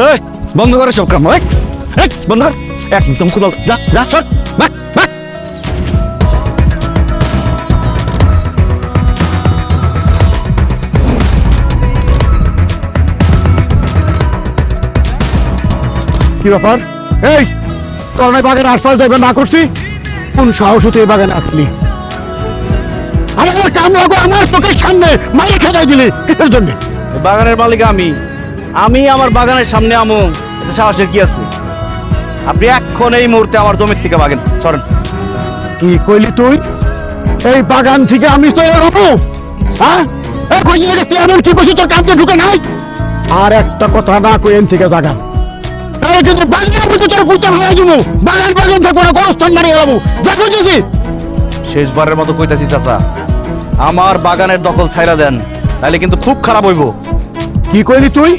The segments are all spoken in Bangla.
এই বন্ধ করে সব কাম, বন্ধ কর একদম কোথাও যা যা সর বাক বাক। কি ব্যাপার? এই তোর নাই বাগানে আশপাশ যাইবে না করছি? কোন সাহস হতে এই বাগানে আসলি? আমার কাম লাগো আমার চোখের সামনে মাইয়ে খেদাই দিলি কিসের জন্য? বাগানের মালিক আমি আমার বাগানের সামনে আমু, এতে সাহসের কি আছে? আপনি এখন এই মুহূর্তে আমার জমির থেকে ভাগেন, সরেন। কি কইলি তুই? এই বাগান থেকে আমি তো এরকম, হ্যাঁ এমন কি বসে তোর কাছে ঢুকে নাই? আর একটা কথা না কই এন থেকে জাগান, তাহলে কিন্তু বাগানের মধ্যে তোর পুঁচা হয়ে যাবো। বাগান বাগান থাকবো না, গরস্থান বানিয়ে যাবো। যা করতেছি শেষবারের মতো কইতাছি চাচা, আমার বাগানের দখল ছাইরা দেন, তাহলে কিন্তু খুব খারাপ হইব। কি কইলি তুই?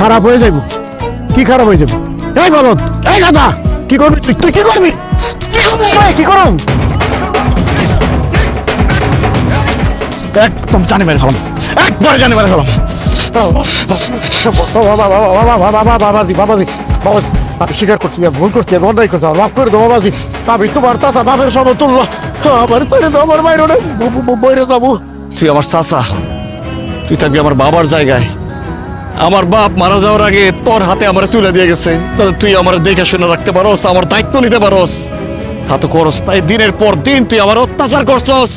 খারাপ হয়ে যাবো? কি খারাপ হয়ে যাবো? এই বলদ, এই গাদা, কি করবি তুই? তুই কি করবি? কি করম? একদম জানি মেরে ফেলাম, একবার জানি মেরে ফেলাম। বাবাজি আমি স্বীকার করছি, ভুল করছি, অন্যায় করছি, মাফ করে দেবো বাবাজি। আমি তোমার চাচা বাপের সমতুল্য, আমার ছেড়ে দাও, আমার বাইরে বইরে যাবো। তুই আমার চাচা, তুই থাকবি আমার বাবার জায়গায়। আমার বাপ মারা যাওয়ার আগে তোর হাতে আমার তুলে দিয়ে গেছে, তুই আমার দেখে শুনে রাখতে পারোস, আমার দায়িত্ব নিতে পারোস। তা তো করস তাই, দিনের পর দিন তুই আমার অত্যাচার করছস।